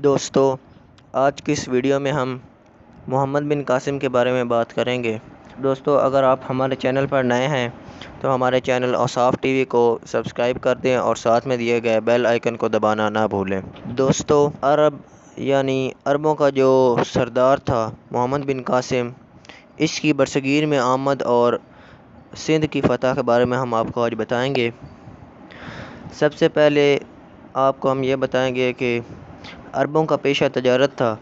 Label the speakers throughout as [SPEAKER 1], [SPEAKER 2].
[SPEAKER 1] دوستو، آج کی اس ویڈیو میں ہم محمد بن قاسم کے بارے میں بات کریں گے۔ دوستو، اگر آپ ہمارے چینل پر نئے ہیں تو ہمارے چینل اوصاف ٹی وی کو سبسکرائب کر دیں اور ساتھ میں دیے گئے بیل آئیکن کو دبانا نہ بھولیں۔ دوستو، عربوں کا جو سردار تھا محمد بن قاسم، اس کی برصغیر میں آمد اور سندھ کی فتح کے بارے میں ہم آپ کو آج بتائیں گے۔ سب سے پہلے آپ کو ہم یہ بتائیں گے کہ عربوں کا پیشہ تجارت تھا،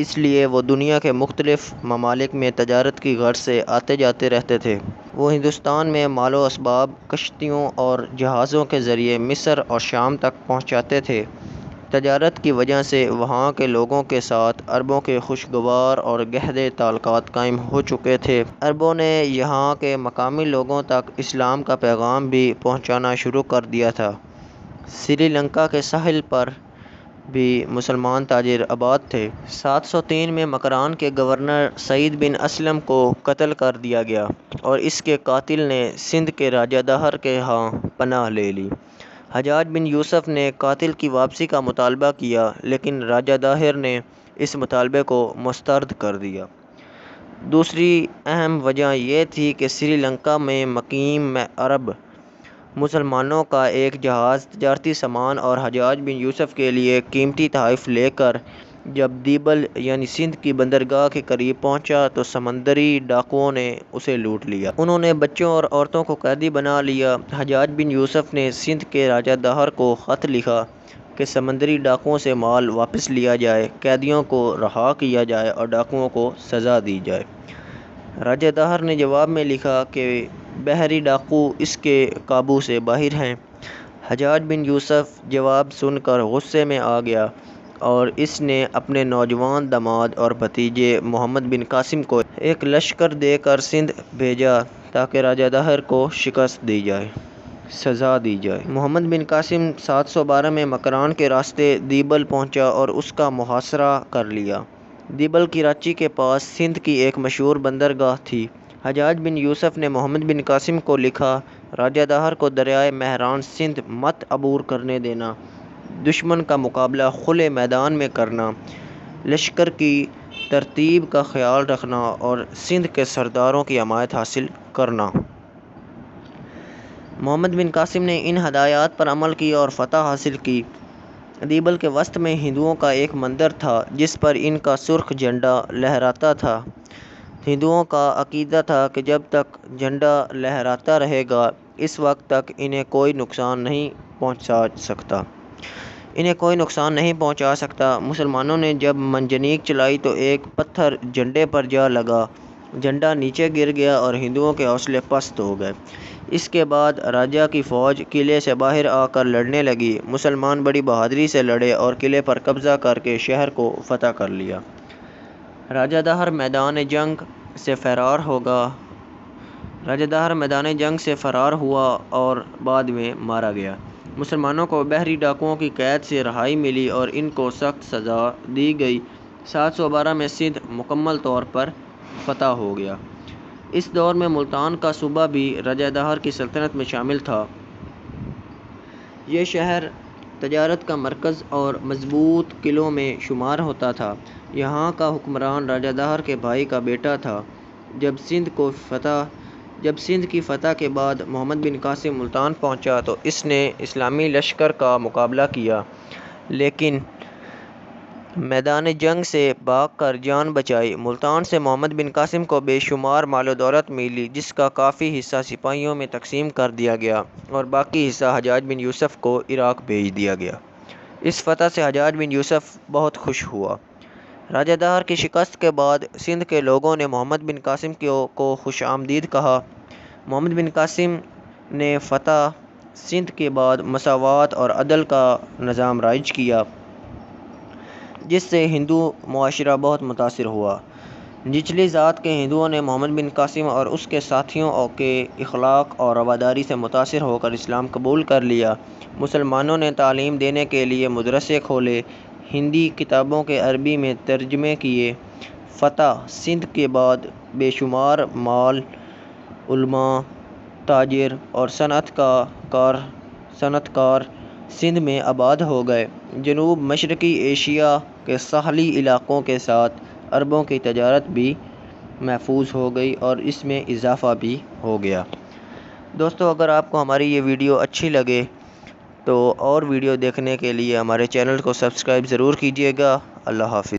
[SPEAKER 1] اس لیے وہ دنیا کے مختلف ممالک میں تجارت کی غرض سے آتے جاتے رہتے تھے۔ وہ ہندوستان میں مال و اسباب کشتیوں اور جہازوں کے ذریعے مصر اور شام تک پہنچاتے تھے۔ تجارت کی وجہ سے وہاں کے لوگوں کے ساتھ عربوں کے خوشگوار اور گہرے تعلقات قائم ہو چکے تھے۔ عربوں نے یہاں کے مقامی لوگوں تک اسلام کا پیغام بھی پہنچانا شروع کر دیا تھا۔ سری لنکا کے ساحل پر بھی مسلمان تاجر آباد تھے۔ 703 میں مکران کے گورنر سعید بن اسلم کو قتل کر دیا گیا اور اس کے قاتل نے سندھ کے راجہ داہر کے ہاں پناہ لے لی۔ حجاج بن یوسف نے قاتل کی واپسی کا مطالبہ کیا، لیکن راجہ داہر نے اس مطالبے کو مسترد کر دیا۔ دوسری اہم وجہ یہ تھی کہ سری لنکا میں مقیم عرب مسلمانوں کا ایک جہاز تجارتی سامان اور حجاج بن یوسف کے لیے قیمتی تحائف لے کر جب دیبل سندھ کی بندرگاہ کے قریب پہنچا تو سمندری ڈاکوؤں نے اسے لوٹ لیا۔ انہوں نے بچوں اور عورتوں کو قیدی بنا لیا۔ حجاج بن یوسف نے سندھ کے راجہ داہر کو خط لکھا کہ سمندری ڈاکوؤں سے مال واپس لیا جائے، قیدیوں کو رہا کیا جائے اور ڈاکوؤں کو سزا دی جائے۔ راجہ داہر نے جواب میں لکھا کہ بحری ڈاکو اس کے قابو سے باہر ہیں۔ حجاج بن یوسف جواب سن کر غصے میں آ گیا اور اس نے اپنے نوجوان داماد اور بھتیجے محمد بن قاسم کو ایک لشکر دے کر سندھ بھیجا تاکہ راجہ داہر کو شکست دی جائے، سزا دی جائے۔ محمد بن قاسم 712 میں مکران کے راستے دیبل پہنچا اور اس کا محاصرہ کر لیا۔ دیبل کراچی کے پاس سندھ کی ایک مشہور بندرگاہ تھی۔ حجاج بن یوسف نے محمد بن قاسم کو لکھا، راجہ داہر کو دریائے مہران سندھ مت عبور کرنے دینا، دشمن کا مقابلہ کھلے میدان میں کرنا، لشکر کی ترتیب کا خیال رکھنا اور سندھ کے سرداروں کی حمایت حاصل کرنا۔ محمد بن قاسم نے ان ہدایات پر عمل کیا اور فتح حاصل کی۔ دیبل کے وسط میں ہندوؤں کا ایک مندر تھا جس پر ان کا سرخ جھنڈا لہراتا تھا۔ ہندوؤں کا عقیدہ تھا کہ جب تک جھنڈا لہراتا رہے گا اس وقت تک انہیں کوئی نقصان نہیں پہنچا سکتا۔ مسلمانوں نے جب منجنیق چلائی تو ایک پتھر جھنڈے پر جا لگا، جھنڈا نیچے گر گیا اور ہندوؤں کے حوصلے پست ہو گئے۔ اس کے بعد راجہ کی فوج قلعے سے باہر آ کر لڑنے لگی۔ مسلمان بڑی بہادری سے لڑے اور قلعے پر قبضہ کر کے شہر کو فتح کر لیا۔ راجہ داہر میدان جنگ سے فرار ہوا اور بعد میں مارا گیا۔ مسلمانوں کو بحری ڈاکوؤں کی قید سے رہائی ملی اور ان کو سخت سزا دی گئی۔ 712 میں سندھ مکمل طور پر فتح ہو گیا۔ اس دور میں ملتان کا صوبہ بھی راجہ داہر کی سلطنت میں شامل تھا۔ یہ شہر تجارت کا مرکز اور مضبوط قلعوں میں شمار ہوتا تھا۔ یہاں کا حکمران راجہ داہر کے بھائی کا بیٹا تھا۔ جب سندھ کی فتح کے بعد محمد بن قاسم ملتان پہنچا تو اس نے اسلامی لشکر کا مقابلہ کیا، لیکن میدان جنگ سے بھاگ کر جان بچائی۔ ملتان سے محمد بن قاسم کو بے شمار مال و دولت ملی، جس کا کافی حصہ سپاہیوں میں تقسیم کر دیا گیا اور باقی حصہ حجاج بن یوسف کو عراق بھیج دیا گیا۔ اس فتح سے حجاج بن یوسف بہت خوش ہوا۔ راجہ داہر کی شکست کے بعد سندھ کے لوگوں نے محمد بن قاسم کو خوش آمدید کہا۔ محمد بن قاسم نے فتح سندھ کے بعد مساوات اور عدل کا نظام رائج کیا، جس سے ہندو معاشرہ بہت متاثر ہوا۔ نچلی ذات کے ہندوؤں نے محمد بن قاسم اور اس کے ساتھیوں کے اخلاق اور رواداری سے متاثر ہو کر اسلام قبول کر لیا۔ مسلمانوں نے تعلیم دینے کے لیے مدرسے کھولے، ہندی کتابوں کے عربی میں ترجمے کیے۔ فتح سندھ کے بعد بے شمار مال، علماء، تاجر اور صنعت کار سندھ میں آباد ہو گئے۔ جنوب مشرقی ایشیا کہ ساحلی علاقوں کے ساتھ عربوں کی تجارت بھی محفوظ ہو گئی اور اس میں اضافہ بھی ہو گیا۔ دوستو اگر آپ کو ہماری یہ ویڈیو اچھی لگے تو اور ویڈیو دیکھنے کے لیے ہمارے چینل کو سبسکرائب ضرور کیجیے گا۔ اللہ حافظ۔